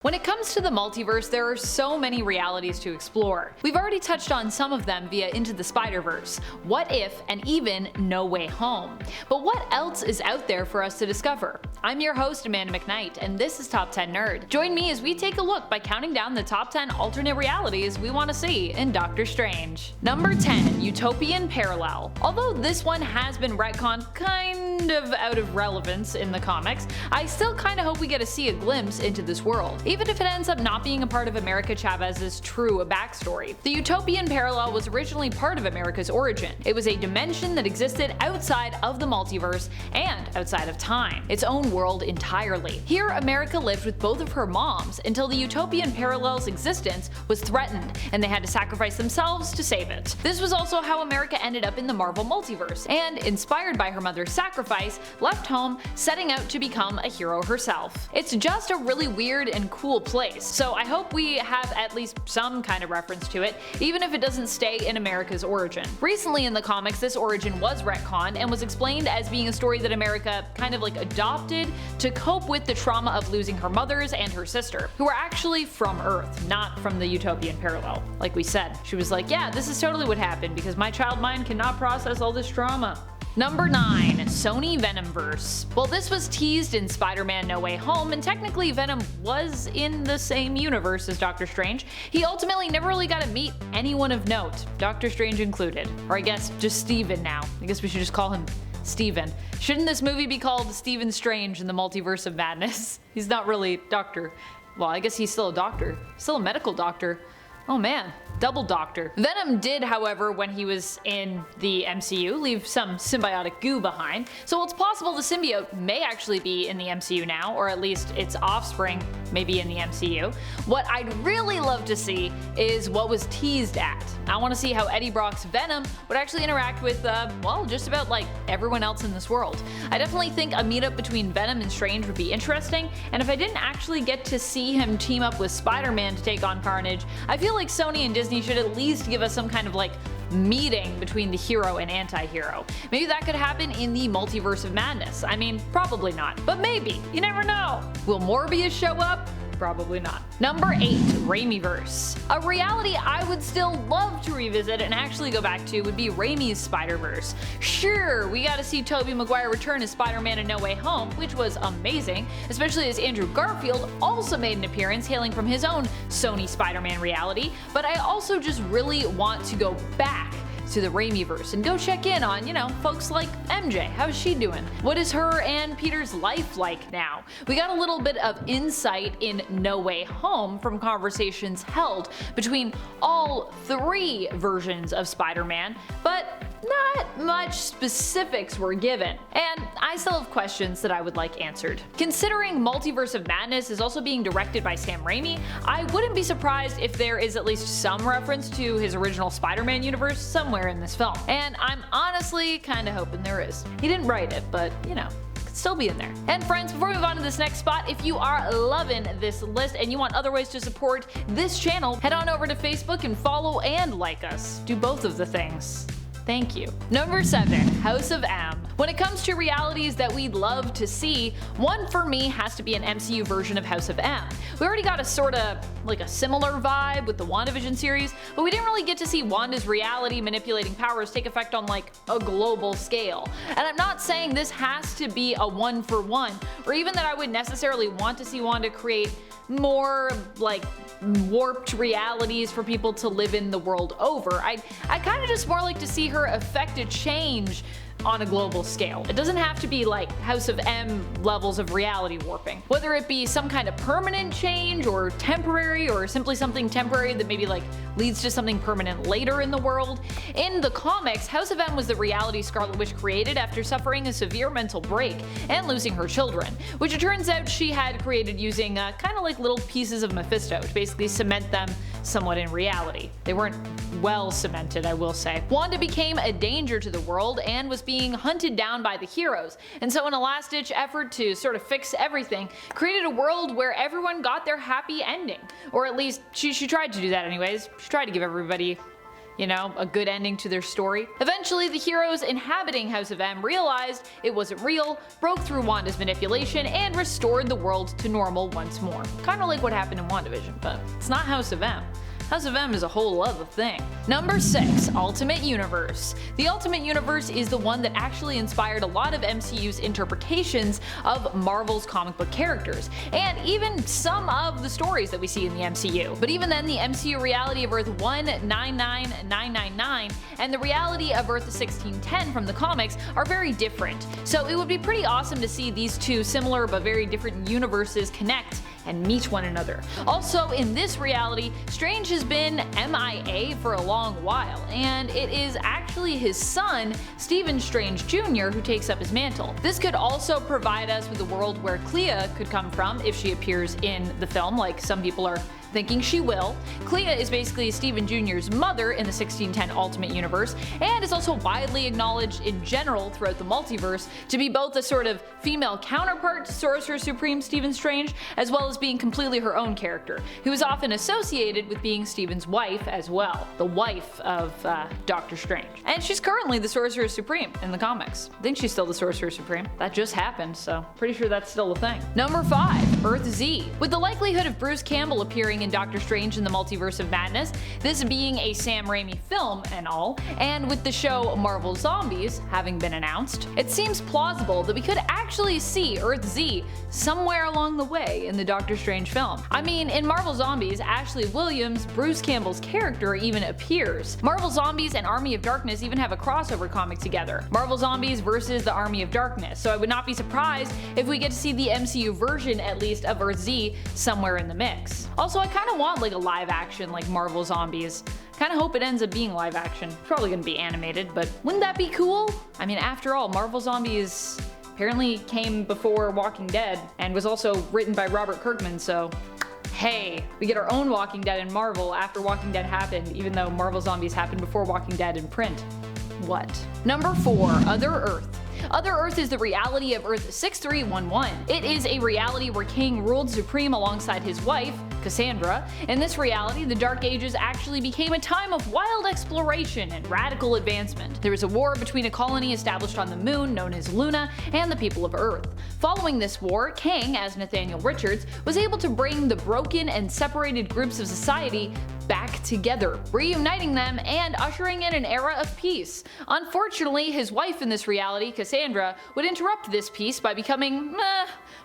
When it comes to the multiverse, there are so many realities to explore. We've already touched on some of them via Into the Spider-Verse, What If, and even No Way Home. But what else is out there for us to discover? I'm your host, Amanda McKnight, and this is Top 10 Nerd. Join me as we take a look by counting down the top 10 alternate realities we want to see in Doctor Strange. Number 10, Utopian Parallel. Although this one has been retconned kind of out of relevance in the comics, I still kinda hope we get to see a glimpse into this world, even if it ends up not being a part of America Chavez's true backstory. The Utopian Parallel was originally part of America's origin. It was a dimension that existed outside of the multiverse and outside of time, its own world entirely. Here, America lived with both of her moms until the Utopian Parallel's existence was threatened, and they had to sacrifice themselves to save it. This was also how America ended up in the Marvel Multiverse, and, inspired by her mother's sacrifice, left home, setting out to become a hero herself. It's just a really weird and cool place, so I hope we have at least some kind of reference to it, even if it doesn't stay in America's origin. Recently in the comics, this origin was retconned and was explained as being a story that America kind of adopted to cope with the trauma of losing her mothers and her sister, who were actually from Earth, not from the Utopian Parallel. Like we said, she was like, yeah, this is totally what happened because my child mind cannot process all this trauma. Number 9, Sony Venomverse. Well, this was teased in Spider-Man No Way Home, and technically Venom was in the same universe as Doctor Strange. He ultimately never really got to meet anyone of note, Doctor Strange included. Or I guess just Steven now. I guess we should just call him Steven. Shouldn't this movie be called Stephen Strange in the Multiverse of Madness? He's not really Doctor. Well, I guess he's still a doctor. Still a medical doctor. Oh man. Double doctor. Venom did, however, when he was in the MCU, leave some symbiotic goo behind, so it's possible the symbiote may actually be in the MCU now, or at least its offspring may be in the MCU. What I'd really love to see is what was teased at. I want to see how Eddie Brock's Venom would actually interact with, well, just about everyone else in this world. I definitely think a meetup between Venom and Strange would be interesting, and if I didn't actually get to see him team up with Spider-Man to take on Carnage, I feel like Sony and Disney should at least give us some kind of meeting between the hero and anti-hero. Maybe that could happen in the Multiverse of Madness. I mean, probably not, but maybe. You never know. Will Morbius show up? Probably not. Number 8, Ramiverse. A reality I would still love to revisit and actually go back to would be Raimi's Spider-Verse. Sure, we got to see Tobey Maguire return as Spider-Man in No Way Home, which was amazing, especially as Andrew Garfield also made an appearance hailing from his own Sony Spider-Man reality, but I also just really want to go back to the Ramiverse and go check in on, folks like MJ. How's she doing? What is her and Peter's life like now? We got a little bit of insight in No Way Home from conversations held between all 3 versions of Spider-Man, but not much specifics were given, and I still have questions that I would like answered. Considering Multiverse of Madness is also being directed by Sam Raimi, I wouldn't be surprised if there is at least some reference to his original Spider-Man universe somewhere in this film, and I'm honestly kinda hoping there is. He didn't write it, but could still be in there. And friends, before we move on to this next spot, if you are loving this list and you want other ways to support this channel, head on over to Facebook and follow and like us. Do both of the things. Thank you. Number 7, House of M. When it comes to realities that we'd love to see, one for me has to be an MCU version of House of M. We already got a sorta a similar vibe with the WandaVision series, but we didn't really get to see Wanda's reality manipulating powers take effect on a global scale. And I'm not saying this has to be a one-for-one, or even that I would necessarily want to see Wanda create more warped realities for people to live in the world over. I kind of just more like to see her affect a change on a global scale. It doesn't have to be House of M levels of reality warping. Whether it be some kind of permanent change or temporary, or simply something temporary that maybe leads to something permanent later in the world. In the comics, House of M was the reality Scarlet Witch created after suffering a severe mental break and losing her children, which it turns out she had created using kind of little pieces of Mephisto to basically cement them somewhat in reality. They weren't well cemented, I will say. Wanda became a danger to the world and was being hunted down by the heroes, and so in a last-ditch effort to sort of fix everything, created a world where everyone got their happy ending. Or at least she tried to do that anyways. She tried to give everybody you know, a good ending to their story. Eventually, the heroes inhabiting House of M realized it wasn't real, broke through Wanda's manipulation, and restored the world to normal once more. Kinda like what happened in WandaVision, but it's not House of M. House of M is a whole other thing. Number 6. Ultimate Universe. The Ultimate Universe is the one that actually inspired a lot of MCU's interpretations of Marvel's comic book characters, and even some of the stories that we see in the MCU. But even then, the MCU reality of Earth 199999 and the reality of Earth 1610 from the comics are very different. So it would be pretty awesome to see these two similar but very different universes connect and meet one another. Also, in this reality, Strange has been MIA for a long while, and it is actually his son, Stephen Strange Jr., who takes up his mantle. This could also provide us with a world where Clea could come from if she appears in the film, like some people are thinking she will. Clea is basically Stephen Jr.'s mother in the 1610 Ultimate Universe, and is also widely acknowledged in general throughout the multiverse to be both a sort of female counterpart to Sorcerer Supreme Stephen Strange, as well as being completely her own character, who is often associated with being Stephen's wife as well, the wife of Doctor Strange. And she's currently the Sorcerer Supreme in the comics. I think she's still the Sorcerer Supreme. That just happened, so pretty sure that's still a thing. Number 5. Earth Z. With the likelihood of Bruce Campbell appearing in Doctor Strange in the Multiverse of Madness, this being a Sam Raimi film and all, and with the show Marvel Zombies having been announced, it seems plausible that we could actually see Earth Z somewhere along the way in the Doctor Strange film. I mean, in Marvel Zombies, Ashley Williams, Bruce Campbell's character, even appears. Marvel Zombies and Army of Darkness even have a crossover comic together, Marvel Zombies versus the Army of Darkness, so I would not be surprised if we get to see the MCU version, at least, of Earth Z somewhere in the mix. Also, I kind of want like a live action like Marvel Zombies. Kind of hope it ends up being live action. Probably gonna be animated, but wouldn't that be cool? I mean, after all, Marvel Zombies apparently came before Walking Dead and was also written by Robert Kirkman, so hey, we get our own Walking Dead in Marvel after Walking Dead happened, even though Marvel Zombies happened before Walking Dead in print. What? Number 4. Other Earth. Other Earth is the reality of Earth 6311. It is a reality where King ruled supreme alongside his wife, Cassandra. In this reality, the Dark Ages actually became a time of wild exploration and radical advancement. There was a war between a colony established on the moon known as Luna and the people of Earth. Following this war, Kang, as Nathaniel Richards, was able to bring the broken and separated groups of society back together, reuniting them and ushering in an era of peace. Unfortunately, his wife in this reality, Cassandra, would interrupt this peace by becoming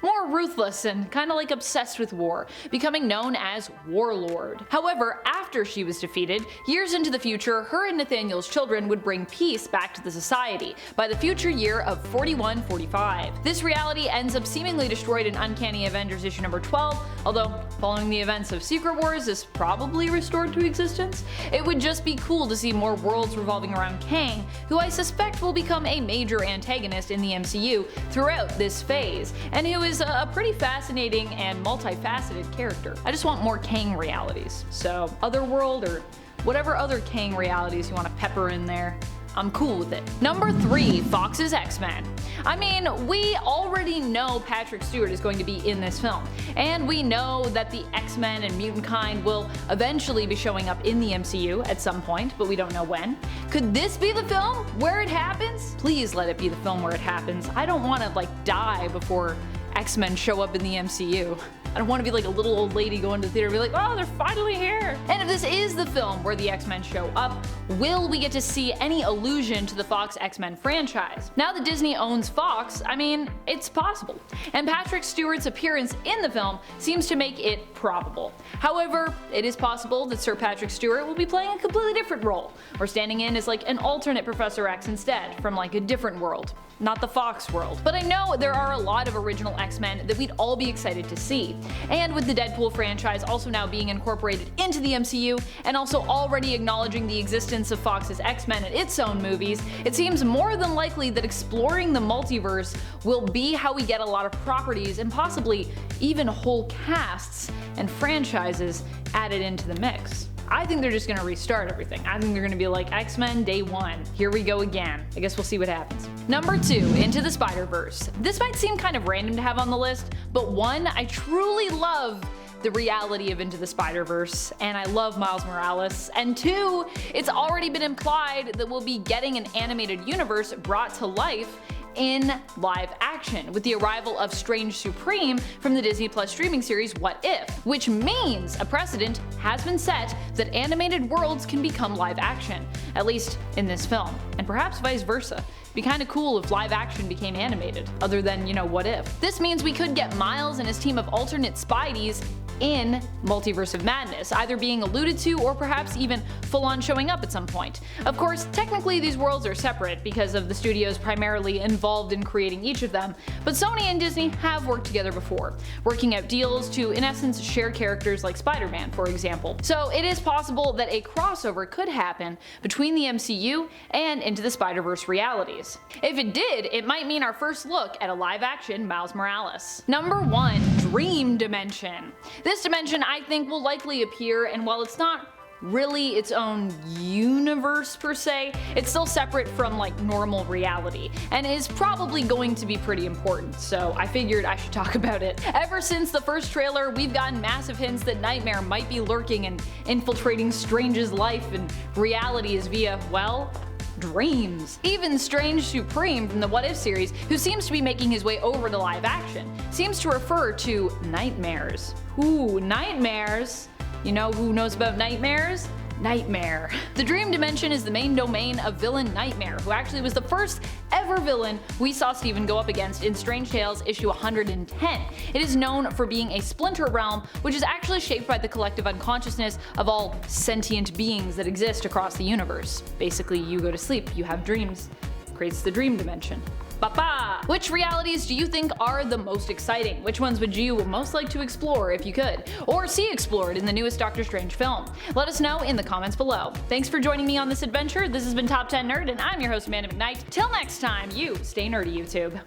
more ruthless and kinda like obsessed with war, becoming known as Warlord. However, after she was defeated, years into the future, her and Nathaniel's children would bring peace back to the society by the future year of 4145. This reality ends up seemingly destroyed in Uncanny Avengers issue number 12, although following the events of Secret Wars is probably restored to existence. It would just be cool to see more worlds revolving around Kang, who I suspect will become a major antagonist in the MCU throughout this phase, and who is a pretty fascinating and multifaceted character. I just want more Kang realities, so Otherworld or whatever other Kang realities you want to pepper in there, I'm cool with it. Number 3. Fox's X-Men. I mean, we already know Patrick Stewart is going to be in this film, and we know that the X-Men and mutant kind will eventually be showing up in the MCU at some point, but we don't know when. Could this be the film where it happens? Please let it be the film where it happens. I don't want to like die before X-Men show up in the MCU. I don't want to be like a little old lady going to the theater and be like, oh, they're finally here. And if this is the film where the X-Men show up, will we get to see any allusion to the Fox X-Men franchise? Now that Disney owns Fox, I mean, it's possible. And Patrick Stewart's appearance in the film seems to make it probable. However, it is possible that Sir Patrick Stewart will be playing a completely different role, or standing in as like an alternate Professor X instead, from like a different world. Not the Fox world. But I know there are a lot of original X-Men that we'd all be excited to see. And with the Deadpool franchise also now being incorporated into the MCU, and also already acknowledging the existence of Fox's X-Men in its own movies, it seems more than likely that exploring the multiverse will be how we get a lot of properties and possibly even whole casts and franchises added into the mix. I think they're just gonna restart everything. I think they're gonna be like X-Men Day 1. Here we go again. I guess we'll see what happens. Number 2, Into the Spider-Verse. This might seem kind of random to have on the list, but one, I truly love the reality of Into the Spider-Verse, and I love Miles Morales. And 2, it's already been implied that we'll be getting an animated universe brought to life in live action with the arrival of Strange Supreme from the Disney Plus streaming series What If, which means a precedent has been set that animated worlds can become live action, at least in this film, and perhaps vice versa. It'd be kinda cool if live action became animated, other than, What If. This means we could get Miles and his team of alternate Spideys in Multiverse of Madness, either being alluded to or perhaps even full-on showing up at some point. Of course, technically these worlds are separate because of the studios primarily involved in creating each of them, but Sony and Disney have worked together before, working out deals to, in essence, share characters like Spider-Man, for example. So it is possible that a crossover could happen between the MCU and Into the Spider-Verse realities. If it did, it might mean our first look at a live-action Miles Morales. Number 1. Dream Dimension. This dimension I think will likely appear, and while it's not really its own universe per se, it's still separate from normal reality, and is probably going to be pretty important, so I figured I should talk about it. Ever since the first trailer, we've gotten massive hints that Nightmare might be lurking and infiltrating Strange's life and realities via, well, dreams. Even Strange Supreme from the What If series, who seems to be making his way over to live action, seems to refer to nightmares. Ooh, nightmares? You know who knows about nightmares? Nightmare. The Dream Dimension is the main domain of villain Nightmare, who actually was the first ever villain we saw Steven go up against in Strange Tales issue 110. It is known for being a splinter realm, which is actually shaped by the collective unconsciousness of all sentient beings that exist across the universe. Basically, you go to sleep, you have dreams. Creates the Dream Dimension. Ba-ba! Which realities do you think are the most exciting? Which ones would you most like to explore if you could? Or see explored in the newest Doctor Strange film? Let us know in the comments below. Thanks for joining me on this adventure. This has been Top 10 Nerd, and I'm your host, Amanda McKnight. Till next time, you stay nerdy, YouTube.